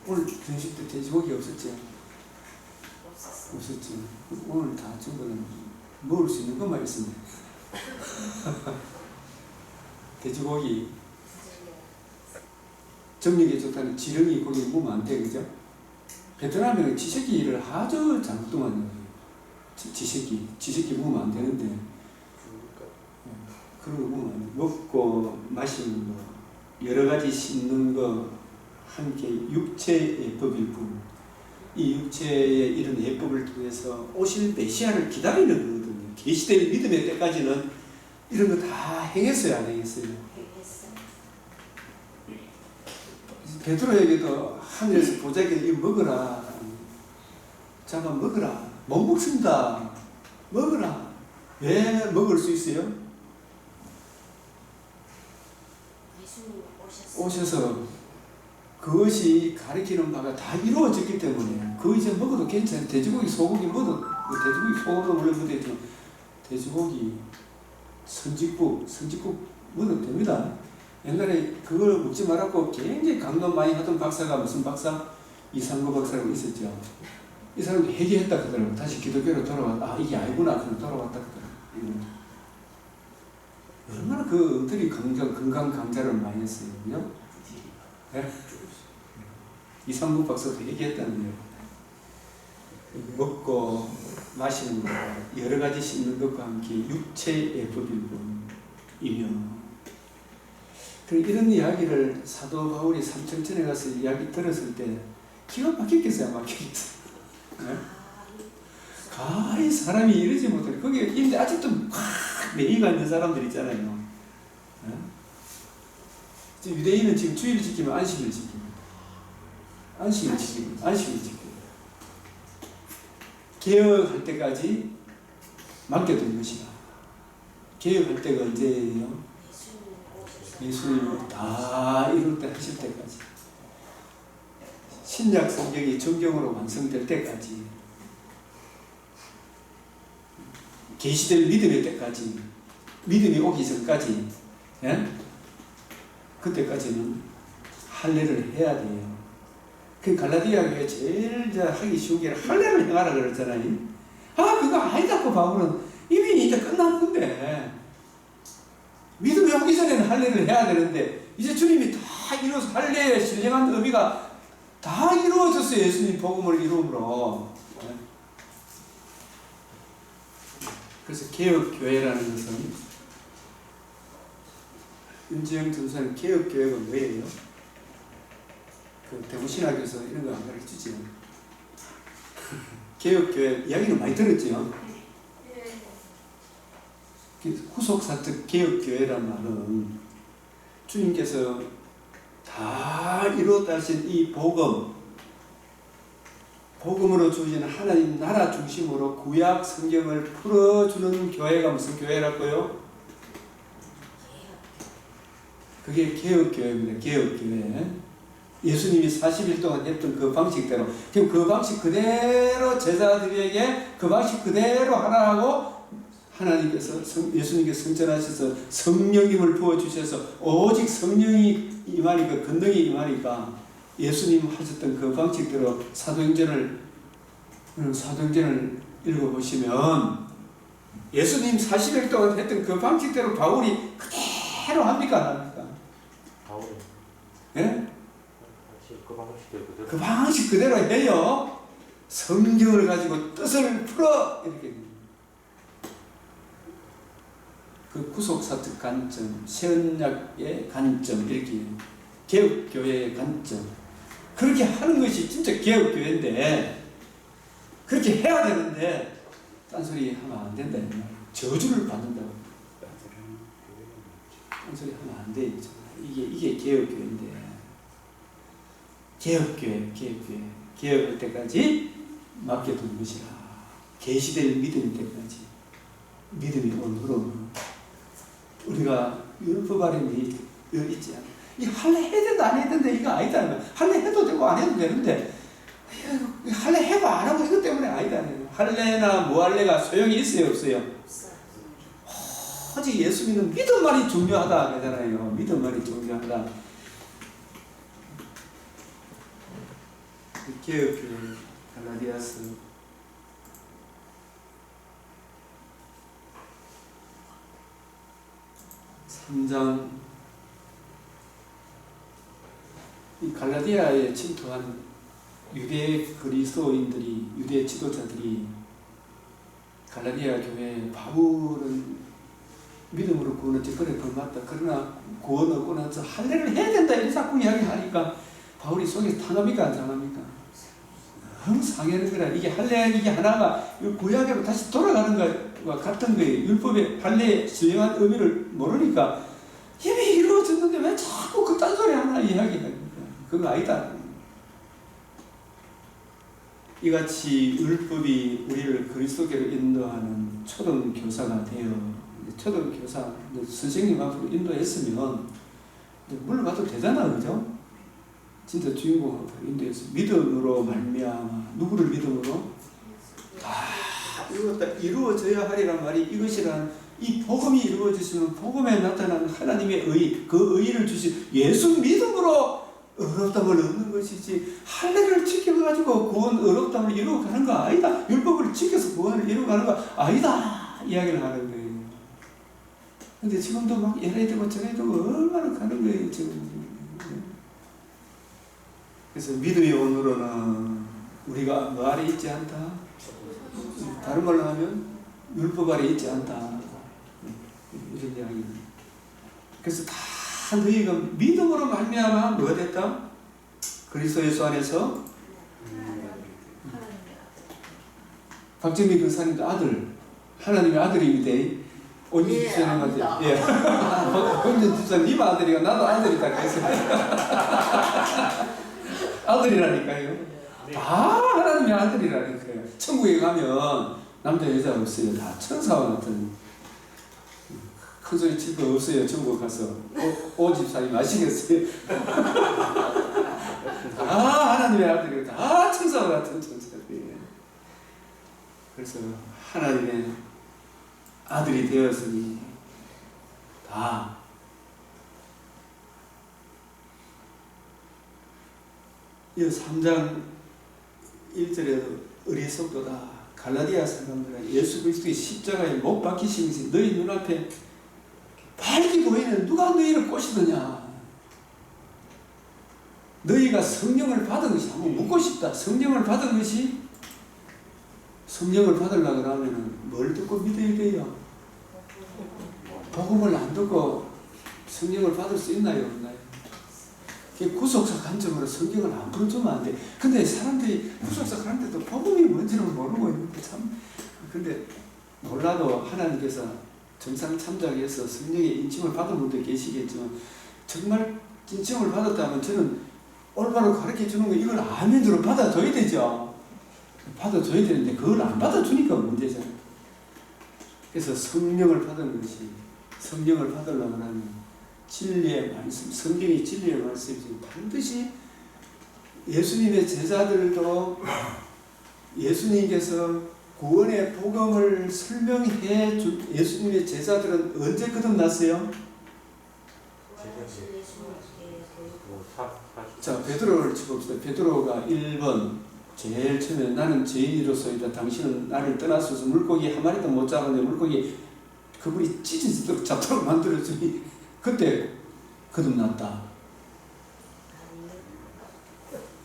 오늘 전시 때 돼지고기 없었지? 없었지. 오늘 다 전부 다 먹을 수 있는 것만 있습니다. 돼지고기 정력에 좋다는 지렁이 고기 먹으면 안 돼, 그죠? 베트남에는 지새끼를 아주 장동하는 거예요. 지새끼 먹으면 안 되는데 그런 거 먹으면 안 돼. 먹고 마시는 거 여러 가지 씹는 거 함께 육체의 예법일 뿐 이 육체의 이런 예법을 통해서 오실 메시아를 기다리는 거거든요. 계시될 믿음의 때까지는 이런 거 다 행했어요, 안 행했어요? 베드로에게도 하늘에서 보자기를 이거 먹어라. 잠깐 먹어라. 못 먹습니다. 먹어라. 왜 먹을 수 있어요? 오셔서 그것이 가리키는 바가 다 이루어졌기 때문에 그거 이제 먹어도 괜찮아요. 돼지고기, 소고기 먹어도 돼지고기, 소고기 원래 먹어도 돼지고기, 선짓국 먹어도 됩니다. 옛날에 그걸 먹지 말았고 굉장히 강론 많이 하던 박사가 무슨 박사? 이상구 박사라고 있었죠. 이 사람이 회개했다 그러더라고. 다시 기독교로 돌아왔다. 아, 이게 아니구나. 그럼 돌아왔다 그러더라고. 얼마나 그 엉터리 건강 강좌를 많이 했어요. 그죠? 네? 이상구 박사도 회개했다는 거예요. 먹고 마시는 거, 여러 가지 씹는 것과 함께 육체의 법일 뿐이며 이런 이야기를 사도 바울이 삼청천에 가서 이야기 들었을 때 기가 막혔겠어요? 막혔겠어요? 네? 가히 사람이 이러지 못해. 거기에 있는데 아직도 막 매이가 있는 사람들 있잖아요. 네? 유대인은 지금 주일을 지키면 안식일을 지킵니다. 안식일을 지킵니다. 개혁할 때까지 맡겨둔 것이다. 개혁할 때가 언제예요? 예수님이 다 이룰 때 하실 때까지. 신약 성경이 정경으로 완성될 때까지. 계시될 믿음의 때까지. 믿음이 오기 전까지. 예? 그때까지는 할례를 해야 돼요. 그 갈라디아 교회 제일 하기 쉬운 게 할례를 행하라 그랬잖아요. 아, 그거 아니다고 바울은 이미 이제 끝난 건데. 믿음이 오기 전에는 할례를 해야 되는데 이제 주님이 다 이루어서 할례의 신령한 의미가 다 이루어졌어요. 예수님 복음을 이루므로. 그래서 개혁교회라는 것은 윤지영 전사님 개혁교회가 뭐예요? 그 대구신학에서 이런 거 안 가르치지요. 개혁교회 이야기는 많이 들었지요. 후속사적 개혁교회란 말은 주님께서 다 이루었다 하신 이 복음으로 주신 하나님 나라 중심으로 구약 성경을 풀어주는 교회가 무슨 교회라고요? 그게 개혁교회입니다. 개혁교회. 예수님이 40일 동안 했던 그 방식대로, 지금 그 방식 그대로 제자들에게 그 방식 그대로 하라고 하나님께서 예수님께서 선전하셔서 성령님을 부어주셔서 오직 성령이 임하니까, 권능이 임하니까 예수님 하셨던 그 방식대로 사도행전을 읽어보시면 예수님 40일 동안 했던 그 방식대로 바울이 그대로 합니까? 안 합니까? 바울이? 예? 그 방식 그 방식 그대로 그대로 해요. 성경을 가지고 뜻을 풀어 이렇게. 그 구속사적 관점, 새언약의 관점, 이렇게 개혁교회의 관점, 그렇게 하는 것이 진짜 개혁교회인데 그렇게 해야 되는데 딴소리 하면 안 된다. 저주를 받는다고. 딴소리 하면 안 돼. 이게 개혁교회인데 개혁할 때까지 맡겨둔 것이라. 계시될 믿음일 때까지. 믿음이 온 후로 우리가 율법 아래 있지 않아. 이 할례 해야 된다 안 해야 된다 이거 아니다. 할례 해도 되고 안 해도 되는데 할례 해고 안 하고 이것 때문에 아니다. 할례나 무할례가 소용이 있어요 없어요? 오직 예수 믿는 믿음만이 중요하다 하잖아요. 믿음만이 중요하다. 개혁교회 갈라디아서 3장. 이 갈라디아에 침투한 유대 그리스도인들이, 유대 지도자들이 갈라디아 교회에 바울은 믿음으로 구원했지, 그래 그 맞다, 그러나 구원 얻고 나서 할례를 해야 된다 이렇게 자꾸 이야기하니까 바울이 속에서 당합니까 안 당합니까? 너무 상해하는 거라. 이게 할례, 이게 하나가 구약으로 다시 돌아가는 것과 같은 거예요. 율법의 할례의 진정한 의미를 모르니까 이미 이루어졌는데 왜 자꾸 그딴 소리 하나 이야기합니까? 그거 아니다. 이같이 율법이 우리를 그리스도께로 인도하는 초등교사가 되어, 초등교사 선생님 앞으로 인도했으면 물러가도 되잖아, 그죠? 진짜 주인공 앞으로 인도해서 믿음으로 말미암아. 누구를 믿음으로? 이거 다 이루어져야 하리란 말이 이것이란, 이 복음이 이루어지시면 복음에 나타나는 하나님의 의, 그 의를 주신 예수 믿음으로 의롭다함을 얻는 것이지, 할례를 지켜가지고 구원 의롭다함을 이루어가는 거 아니다. 율법을 지켜서 구원을 이루어가는 거 아니다. 이야기를 하는 거예요. 근데 지금도 막 이래 되고 저래 되고 얼마나 가는 거예요, 지금. 그래서 믿음의 오늘은 우리가 뭐 아래 있지 않다? 다른 말로 하면 율법 아래 있지 않다. 이런 이야기입니다. 그래서 다 너희가 믿음으로 말미암아 뭐가 됐다? 그리스도 예수 안에서 박정민 근사님도 아들, 하나님의 아들입니다. 언제 집사님한테, 예, 언제 집사님, 님 아들이가 나도 아들이다 그랬어요. 아들이라니까요. 다 하나님의 아들이라니까요. 천국에 가면 남자 여자 없어요. 다 천사와 같은. 큰 소리 칠 거 없어요. 천국 가서. 오 집사님 아시겠어요? 다 하나님의 아들이에요. 다 천사와 같은 천사들이에요. 그래서 하나님의 아들이 되었으니 다 이 3장 1절에도 어리석도다. 갈라디아 사람들아, 예수 그리스도의 십자가에 못 박히신 것이 너희 눈앞에 밝게 보이는 누가 너희를 꼬시더냐. 너희가 성령을 받은 것이, 한번 묻고 싶다. 성령을 받은 것이, 성령을 받으려고 하면 뭘 듣고 믿어야 돼요? 복음을 안 듣고 성령을 받을 수 있나요? 없나요? 구속사 관점으로 성경을 안 풀어주면 안 돼. 근데 사람들이 구속사 하는데도 복음이 뭔지는 모르고 있는데 참. 근데 몰라도 하나님께서 정상 참작해서 성령의 인침을 받은 분도 계시겠지만, 정말 인침을 받았다면 저는 올바로 가르쳐 주는 거 이걸 아멘으로 받아줘야 되죠. 받아줘야 되는데 그걸 안 받아주니까 문제잖아요. 그래서 성령을 받은 것이, 성령을 받으려고 하면 진리의 말씀, 성경이 진리의 말씀이지. 반드시 예수님의 제자들도 예수님께서 구원의 복음을 설명해 준 예수님의 제자들은 언제 거듭났어요? 자, 베드로를 짚읍시다. 베드로가 1번 제일 처음에 나는 죄인으로서이다. 당신은 나를 떠나서서 물고기 한 마리도 못 잡았는데 물고기 그분이 찢어지도록 잡도록 만들어주니 그때 거듭났다.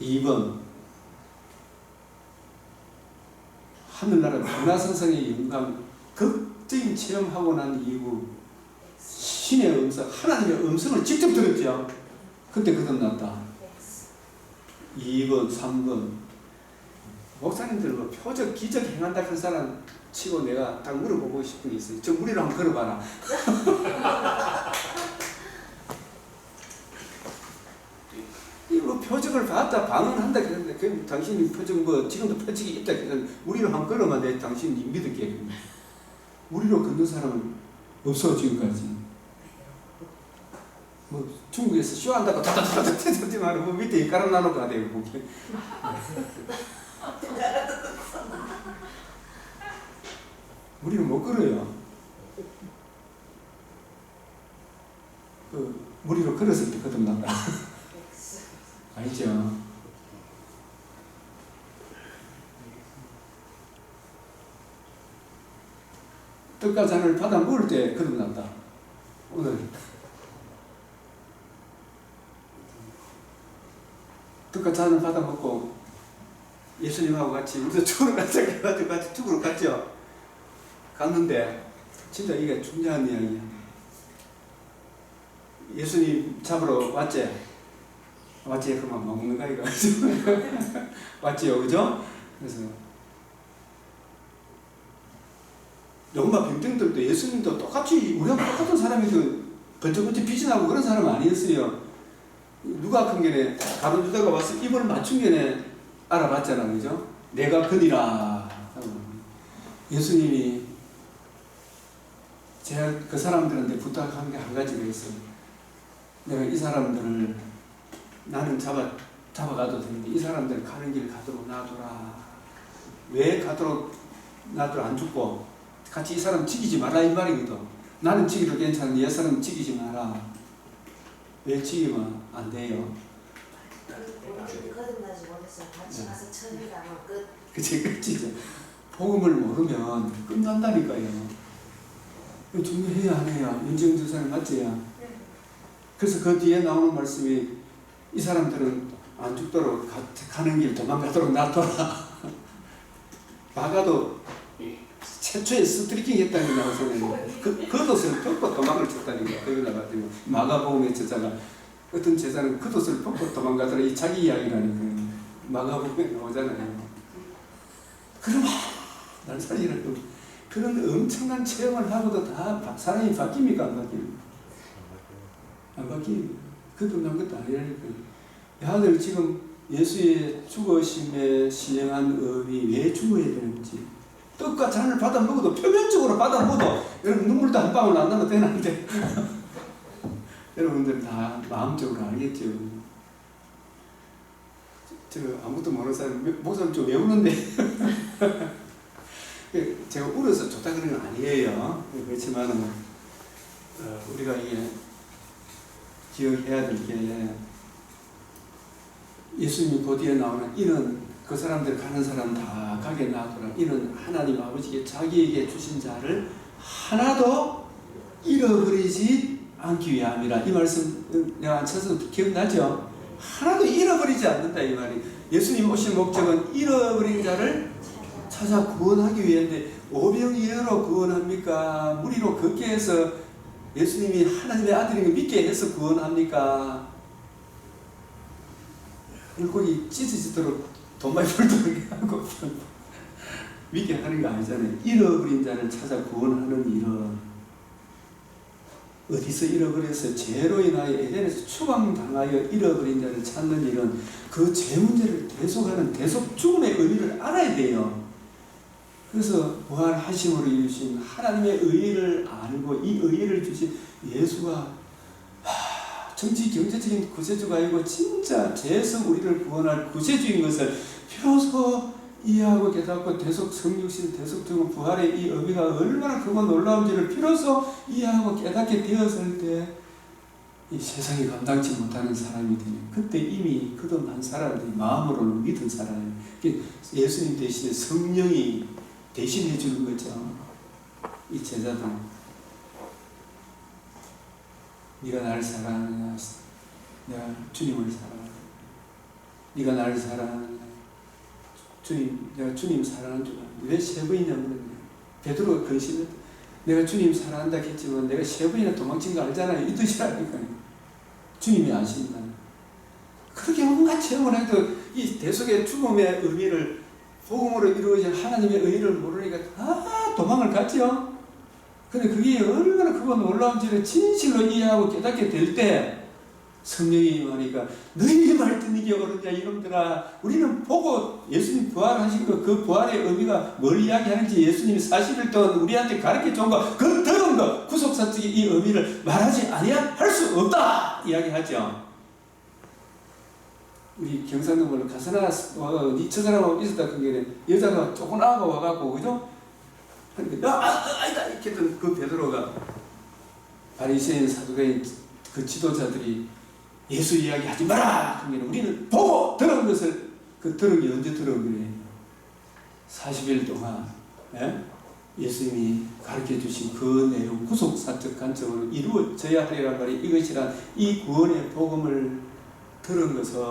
2번 하늘나라 변화선상의 영광 극적인 체험하고 난 이후 신의 음성, 하나님의 음성을 직접 들었죠. 그때 거듭났다. 2번, 3번 목사님들 뭐 표적, 기적 행한다 한 사람 치고 내가 딱 물어보고 싶은 게 있어요. 저 무리로 한번 걸어봐라. 이거 표적을 봤다, 방언한다 그랬는데, 그럼 당신이 표적 뭐 지금도 표적이 있다 그러면 무리로 한번 걸어만 내 당신이 믿을게. 무리로 걷는 사람은 없어 지금까지. 뭐 중국에서 쇼한다고 다다다다 떼지 말고 밑에 깔아놔놓고 하대요. 보기. 우리는 못 걸어요. 그 무리로 걸었을 때 거듭난다. 알죠? 떡과 잔을 받아 먹을 때 거듭난다. 오늘 떡과 잔을 받아 먹고 예수님하고 같이 우리도 죽으러 갔자 그래가지고 같이 죽으러 갔죠. 갔는데 진짜 이게 중요한 이야기야. 예수님 잡으러 왔지? 왔지? 그만 먹는 거 이거. 왔지요, 그죠? 그래서 로마 병등들도 예수님도 똑같이 우리하고 똑같은 사람이죠. 번쩍번쩍 빛이 나고 그런 사람 아니었어요. 누가 큰 게네 가룟 유다가 와서 입을 맞춘 게네 알아봤잖아, 그죠? 내가 그니라. 예수님이 제가 그 사람들한테 부탁한 게 한 가지가 있어요. 내가 이 사람들을 나는 잡아가도 되는데 이 사람들 가는 길 가도록 놔둬라. 왜 가도록 놔둬라 안 죽고 같이 이 사람 죽이지 마라 이 말이거든. 나는 죽이도 괜찮은데 이 사람 죽이지 마라. 왜 죽이면 안 돼요? 거듭나지 못했어요. 같이 가서 처리하면 끝. 그치, 끝이죠. 복음을 모르면 끝난다니까요. 중요해야 안 해요. 윤정주 사람 맞지요? 그래서 그 뒤에 나오는 말씀이 이 사람들은 안 죽도록 가는 길 도망가도록 놔둬라. 마가도 최초에 스트리킹 했다는 게 나오잖아요. 겉옷을 벗고 도망을 쳤다니까. 거기 나가지고 마가복음의 제자가 어떤 제자는 겉옷을 벗고 도망가더라. 이 자기 이야기라는 거예요. 마가복음에 나오잖아요. 그러면 날 살리라고 그런 엄청난 체험을 하고도 다 사람이 바뀝니까? 안 바뀝니까? 안 바뀝니다. 거듭난 것도 아니라니까요. 아들 지금 예수의 죽으심에 시행한 의미 왜 죽어야 되는지 떡과 잔을 받아 먹어도 표면적으로 받아 먹어도 여러분 눈물도 한 방울 안 나면 되는데 여러분들 다 마음적으로 알겠죠. 저 아무것도 모르는 사람 목사님 좀 외우는데 제가 울어서 좋다 그런 건 아니에요. 그렇지만 우리가 이게 기억해야 될 게 예수님 그 뒤에 나오는 이는 그 사람들 가는 사람 다 가게 놔두라. 이는 하나님 아버지께 자기에게 주신 자를 하나도 잃어버리지 않기 위함이라. 이 말씀 내가 안 쳐서 기억나죠? 하나도 잃어버리지 않는다 이 말이. 예수님 오신 목적은 잃어버린 자를 찾아 구원하기 위해인데 오병이어로 구원합니까? 무리로 걷게 해서 예수님이 하나님의 아들인 걸 믿게 해서 구원합니까? 물고기 찢어지도록 돈 많이 벌도록 하고 믿게 하는 거 아니잖아요. 잃어버린 자를 찾아 구원하는 일은 어디서 잃어버려서 죄로 인하여 에덴에서 추방당하여 잃어버린 자를 찾는 일은 그 죄 문제를 대속하는 대속 죽음의 의미를 알아야 돼요. 그래서 부활하심으로 이루신 하나님의 의의를 알고 이 의의를 주신 예수가 정치 경제적인 구세주가 아니고 진짜 죄에서 우리를 구원할 구세주인 것을 비로소 이해하고 깨닫고 대속 성육신 대속 죽음 부활의 이 의미가 얼마나 크고 놀라운지를 비로소 이해하고 깨닫게 되었을 때 이 세상이 감당치 못하는 사람이 되니 그때 이미 거듭난 사람들이 마음으로는 믿은 사람이 예수님 대신에 성령이 대신해 주는 거죠. 이 제자들 네가 나를 사랑하느냐 내가 주님을 사랑하느냐 네가 나를 사랑하느냐 주님 내가 주님 사랑하는 줄 아는데 왜 세 번이나 그러냐. 베드로가 근심했다. 내가 주님 사랑한다 했지만 내가 세 번이나 도망친 거 알잖아요. 이 뜻이라니까요. 주님이 아신다. 그렇게 온갖 체험을 해도 이 대속의 죽음의 의미를 복음으로 이루어진 하나님의 의의를 모르니까 다 도망을 갔죠. 근데 그게 얼마나 그거 놀라운지를 진실로 이해하고 깨닫게 될 때 성령이 임하니까 너희 말 듣는 게 옳으냐 이놈들아. 우리는 보고 예수님 부활하신 거 그 부활의 의미가 뭘 이야기하는지 예수님이 40일 동안 우리한테 가르쳐 준 거 그 들은 거 구속사적인 이 의미를 말하지 아니할 수 없다 이야기하죠. 우리 경상도물로 가서나 저 사람하고 있었다 그게 여자가 조금 나가 와갖고 그죠? 아니다 이렇게 했던 그 베드로가 바리새인 사두개인 그 지도자들이 예수 이야기 하지 마라. 그러면 우리는 보고 들은 것을 그 들은 게 언제 들은 거예요? 40일 동안. 예? 예수님이 가르쳐 주신 그 내용, 구속사적 관점으로 이루어져야 하리란 말이 이것이란 이 구원의 복음을 들은 것을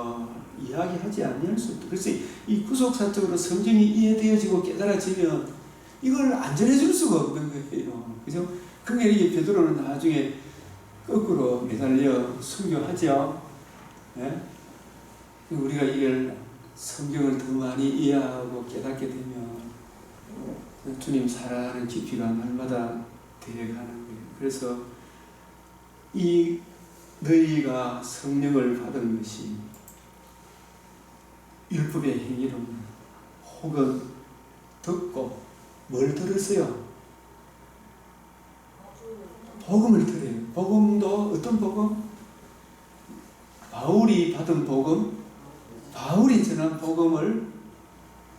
이야기하지 아니할 수 없다. 그래서 이 구속사적으로 성경이 이해되어지고 깨달아지면 이걸 안 전해줄 수가 없는 거예요. 그죠? 그게 이게 베드로는 나중에 거꾸로 매달려 순교하죠. 예? 우리가 이걸 성경을 더 많이 이해하고 깨닫게 되면 주님 살아가는 깊이가 날마다 되어가는 거예요. 그래서 이 너희가 성령을 받은 것이 율법의 행위로 혹은 듣고 뭘 들었어요? 복음을 들어요. 복음도 어떤 복음? 바울이 받은 복음, 바울이 전한 복음을,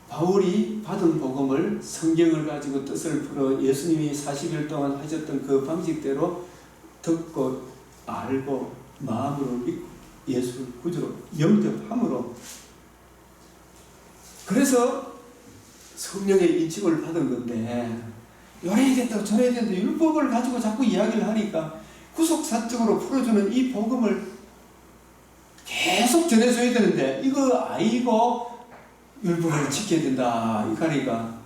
바울이 받은 복음을 성경을 가지고 뜻을 풀어 예수님이 40일 동안 하셨던 그 방식대로 듣고 알고 마음으로 믿고 예수를 구주로 영접함으로, 그래서 성령의 인침을 받은 건데, 요래야 된다 저래야 된다 율법을 가지고 자꾸 이야기를 하니까 구속사적으로 풀어주는 이 복음을 계속 전해줘야 되는데 이거 아이고 율법을 지켜야 된다 이거니까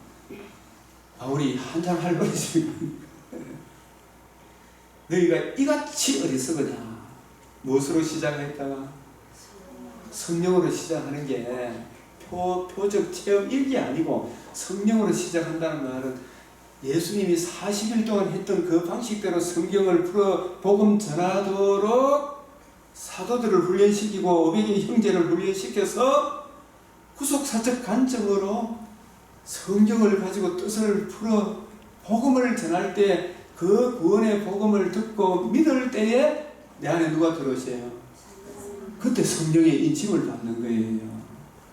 바울이 한참 할 노릇이 너희가 이같이 어리석으냐. 무엇으로 시작했다가 성령으로 시작하는 게 표적 체험 일기 아니고 성령으로 시작한다는 말은 예수님이 40일 동안 했던 그 방식대로 성경을 풀어 복음 전하도록 사도들을 훈련시키고 500인 형제를 훈련시켜서 구속사적 관점으로 성경을 가지고 뜻을 풀어 복음을 전할 때 그 구원의 복음을 듣고 믿을 때에 내 안에 누가 들어오세요? 그때 성령의 인침을 받는 거예요.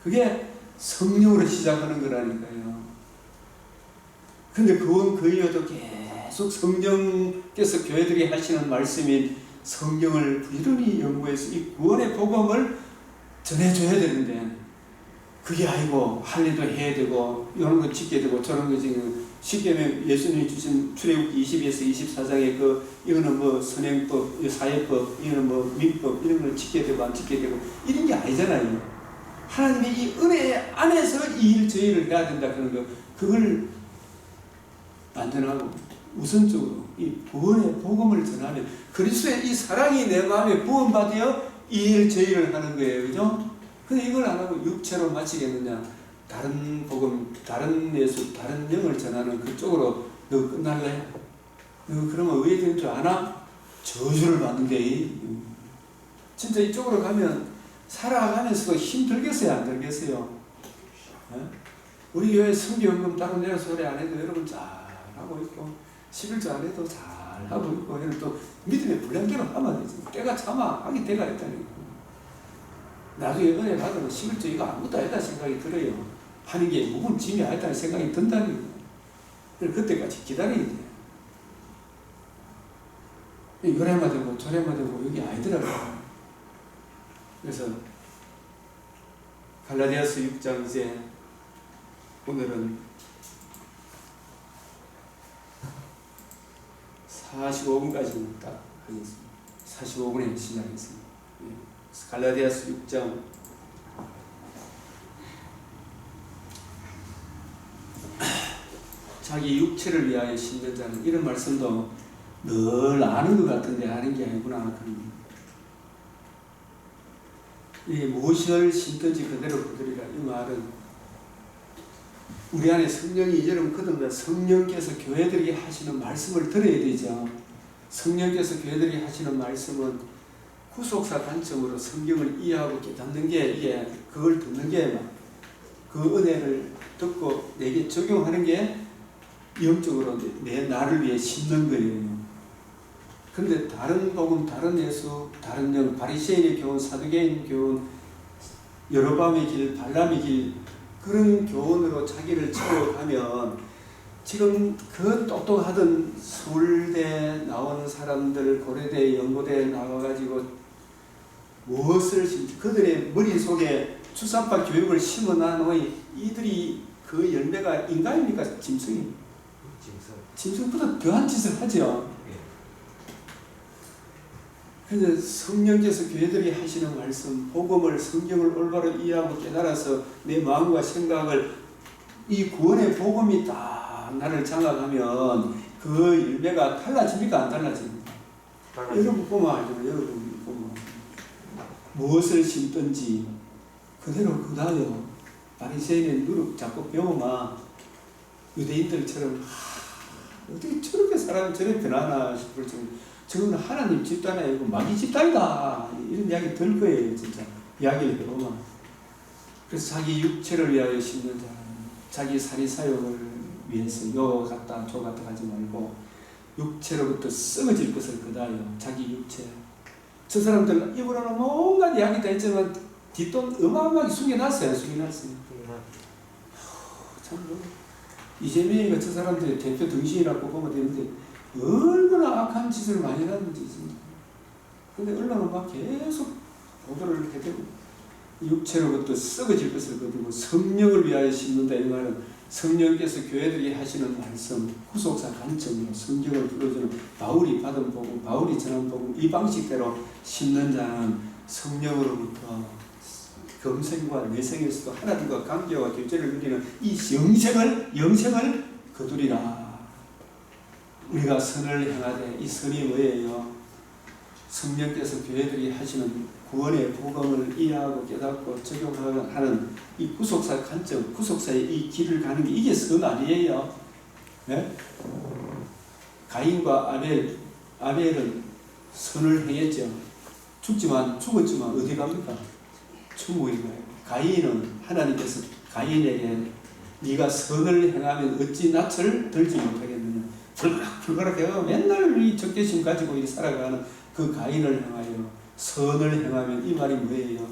그게 성령으로 시작하는 거라니까요. 근데 그건 그 이후에도 계속 성령께서 교회들이 하시는 말씀인 성경을 부지런히 연구해서 이 구원의 복음을 전해줘야 되는데 그게 아니고 할 일도 해야 되고 이런 거 지켜야 되고 저런 거 지금 쉽게 하면 예수님이 주신 출애굽기 22에서 24장에 그 이거는 뭐 선행법, 사회법, 이거는 뭐 민법 이런 걸 지켜야 되고 안 지켜야 되고 이런 게 아니잖아요. 하나님의 이 은혜 안에서 이 일 저 일을 해야 된다 그런 거 그걸 반전하고 우선적으로 이 구원의 복음을 전하면 그리스도의 이 사랑이 내 마음에 부음받아 이 일 저 일을 하는 거예요. 그죠? 근데 이걸 안 하고 육체로 마치겠느냐? 다른 복음, 다른 예수, 다른 영을 전하는 그쪽으로 너 끝날래? 너 그러면 왜 되는 줄 아나? 저주를 받는 게 진짜 이쪽으로 가면 살아가면서도 힘들겠어요? 안 들겠어요? 네? 우리 교회 성기연금 따로 내려서 소리 안 해도 여러분 잘하고 있고 11조 안 해도 잘하고 있고 또 믿음의 불량대로 하면 되지. 때가 참아 하기 때가 있다니까. 나중에 은혜 받으면 11조 이거 아무것도 아니다 생각이 들어요. 하는 게 무거운 짐이 아니다는 생각이 든다니까. 그때까지 기다려야 돼. 요래만 되고 저래만 되고 여기 아니더라고요. 그래서 갈라디아서 6장 이제 오늘은 45분까지는 딱 하겠습니다. 45분에 시작했습니다. 갈라디아서 6장 자기 육체를 위하여 심는 자는 이런 말씀도 늘 아는 것 같은데 아는 게 아니구나. 이게 무엇을 심든지 그대로 거두리라. 이 말은 우리 안에 성령이 이제는 거듭나 성령께서 교회들에게 하시는 말씀을 들어야 되죠. 성령께서 교회들에게 하시는 말씀은 구속사 관점으로 성경을 이해하고 깨닫는 게 이게 그걸 듣는 게 그 은혜를 듣고 내게 적용하는 게 영적으로 내 나를 위해 심는 거예요. 그런데 다른 복음, 다른 예수, 다른 영, 바리새인의 교훈, 사두개인 교훈, 여로밤의 길, 발람의 길 그런 교훈으로 자기를 채워가면 지금 그 똑똑하던 서울대 나온 사람들, 고려대, 연고대 나와가지고 무엇을 그들의 머릿속에 추상파 교육을 심어놔놓으니 이들이 그 열매가 인간입니까? 짐승입니까? 짐승보다 더한 짓을 하죠. 예. 그래서 성령께서 교회들이 하시는 말씀, 복음을, 성경을 올바로 이해하고 깨달아서 내 마음과 생각을 이 구원의 복음이 딱 나를 장악하면 그 열매가 달라집니까? 안 달라집니까? 여러분 보면 알죠. 여러분 보면 무엇을 심든지 그대로 그다요. 바리새인의 누룩 자꾸 배우면 유대인들처럼 어떻게 저렇게 사람이 저렇게 변하나 싶을 정도. 저거는 하나님 집단이 아니고 마귀 집단이다. 이런 이야기 들 거예요, 진짜. 이야기를 해보면. 그래서 자기 육체를 위하여 심는 자는 자기 사리사욕을 위해서 요 갔다 저 갔다 하지 말고 육체로부터 썩어질 것을 거다요. 자기 육체. 저 사람들 입으로는 뭔가 이야기 다 했지만 뒷돈 어마어마하게 숨겨놨어요. 참 이재명이가 저 사람들의 대표 등신이라고 보면 되는데 얼마나 악한 짓을 많이 했는지 진짜. 근데 언론은 막 계속 보도를 해대고 육체로부터 썩어질 것을 거두고 성령을 위하여 심는다. 이 말은 성령께서 교회들이 하시는 말씀, 후속사 관점으로 성경을 풀어주는 바울이 받은 복음, 바울이 전한 복음, 이 방식대로 심는 자는 성령으로부터 검생과 내생에서도 하나님과 관계와 교제를 누리는 이 영생을 거두리라. 우리가 선을 행하되 이 선이 뭐예요? 성령께서 교회들이 하시는 구원의 복음을 이해하고 깨닫고 적용하는 이 구속사 관점, 구속사의 이 길을 가는 게 이게 선 아니에요? 네? 가인과 아벨은 선을 행했죠. 죽었지만 어디 갑니까? 천국에 가요. 가인은 하나님께서 가인에게 네가 선을 행하면 어찌 낯을 들지 못하겠느냐. 불가락 해가 맨날 이 적개심 가지고 이렇게 살아가는 그 가인을 향하여 선을 행하면 이 말이 뭐예요?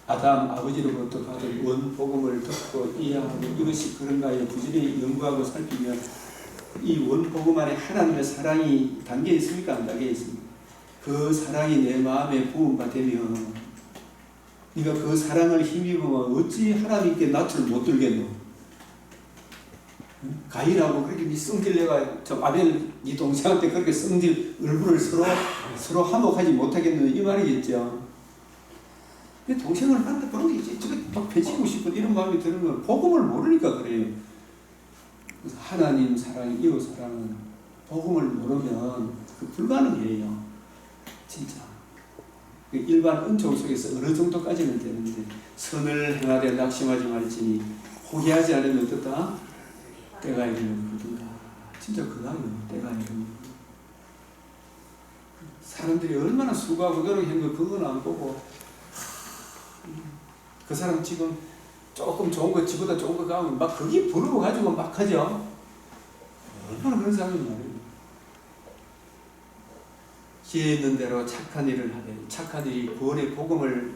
아담 아버지로부터 받은 원복음을 듣고 이해하고 이것이 그런가요? 부지런히 연구하고 살피면 이 원복음 안에 하나님의 사랑이 담겨 있습니까? 안 담겨 있습니까? 그 사랑이 내 마음에 부음바 되면 네가 그 사랑을 힘입으면 어찌 하나님께 낯을 못 들겠노? 가인하고 그렇게 네 성질 내가 저 아벨 네 동생한테 그렇게 성질 얼굴을 서로 화목하지 못하겠노? 이 말이겠죠. 내 동생을 한테 그런 게 이제 저게 막 배치고 싶은 이런 마음이 드는 건 복음을 모르니까 그래요. 그래서 하나님 사랑, 이웃 사랑은 복음을 모르면 그 불가능해요. 진짜. 일반 은총 속에서 어느 정도까지는 되는데 선을 행하되 낙심하지 말지니 포기하지 않으면 어떻다? 때가 이르면 그든가. 진짜 그다요. 때가 이르면. 사람들이 얼마나 수고하고 노력했는데 그건 안 보고 그 사람 지금 조금 좋은 거 지보다 좋은 거 가면 막 거기 부러워가지고 막 하죠. 얼마나 그런 사람이 많아요. 기회 있는 대로 착한 일을 하되 착한 일이 구원의 복음을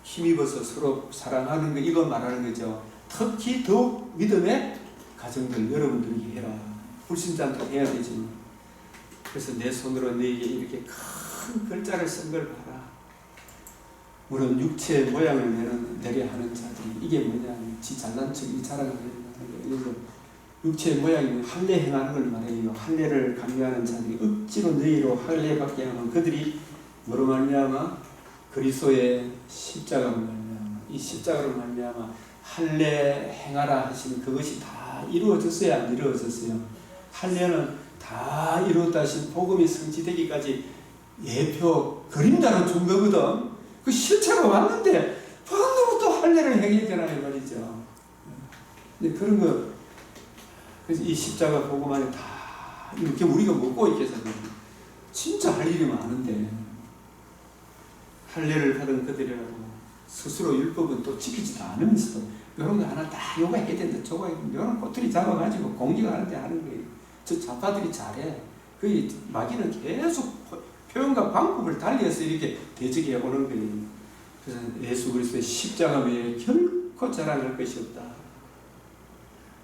힘입어서 서로 사랑하는 거 이거 말하는 거죠. 특히 더욱 믿음의 가정들 여러분들이 해라. 불신자한테 해야 되지. 그래서 내 손으로 너에게 이렇게 큰 글자를 쓴 걸 봐라. 물론 육체 모양을 내려 하는 자들이 이게 뭐냐, 지 잘난 척 이 자랑을 하는 거예요. 육체 모양이 할례 행하는 걸 말해요. 할례를 강요하는 자들이 억지로 너희로 할례받게 하면 그들이 뭐로 말미암아? 그리스도의 십자가로 말미암아. 이 십자가로 말미암아 할례 행하라 하시는 그것이 다 이루어졌어요, 안 이루어졌어요? 할례는 다 이루었다 하신 복음이 성취되기까지 예표 그림자로 준 거거든. 그 실체가 왔는데 반드부터 할례를 행해야 되나 이 말이죠. 근데 그런 거 그래서 이 십자가 복음 안에 다 이렇게 우리가 먹고 있겠어. 진짜 할 일이 많은데 할례를 받은 그들이라고 스스로 율법은 또 지키지도 않으면서도 이런 거 하나 다 요가 해야 된다. 저거 이런 꼬투리 잡아가지고 공격하는데 하는 거예요. 저 좌파들이 잘해. 그 마귀는 계속 표현과 방법을 달리해서 이렇게 대적해 오는 거예요. 그래서 예수 그리스도의 십자가 외에 결코 자랑할 것이 없다.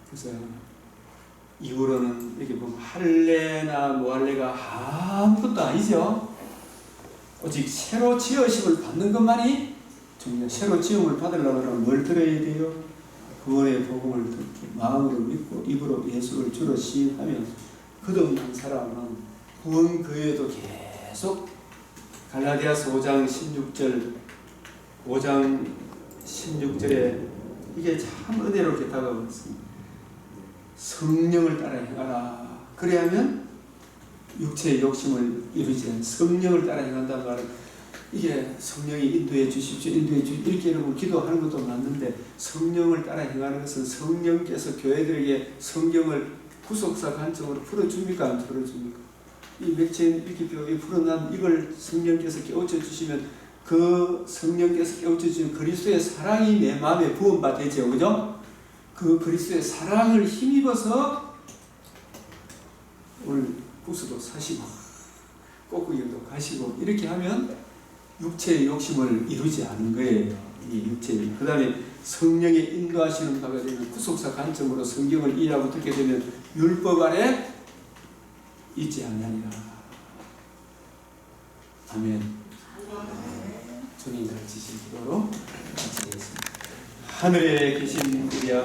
그래서 이후로는 이렇게 보면 할례나 무할례가 아무것도 아니죠. 오직 새로 지으심을 받는 것만이 중요해요. 새로 지음을 받으려면 뭘 들어야 돼요? 구원의 복음을 듣고 마음으로 믿고 입으로 예수를 주로 시인하면 거듭난 사람은 구원 그 외에도 계속 갈라디아서 5장 16절에 이게 참 은혜롭게 다가오고 있습니다. 성령을 따라 행하라. 그래야면 육체의 욕심을 이루지 않는 성령을 따라 행한다는 말은 이게 성령이 인도해 주십시오. 인도해 주십시오. 이렇게 여러분 기도하는 것도 맞는데 성령을 따라 행하는 것은 성령께서 교회들에게 성경을 구속사 관점으로 풀어줍니까? 안 풀어줍니까? 이 맥체인 이렇게 풀어난 이걸 성령께서 깨우쳐 주시면 그 성령께서 깨우쳐 주시면 그리스도의 사랑이 내 마음에 부음바 되죠. 그죠? 그 그리스도의 사랑을 힘입어서 오늘 부스도 사시고 꽃구경도 가시고 이렇게 하면 육체의 욕심을 이루지 않은 거예요. 이 육체의. 그 다음에 성령의 인도하시는 바가 되면 구속사 관점으로 성경을 이해하고 듣게 되면 율법 아래 있지 않느니라. 아멘. 주님 가르치신 기도로 마치겠습니다. 하늘에 계신 우리 아버지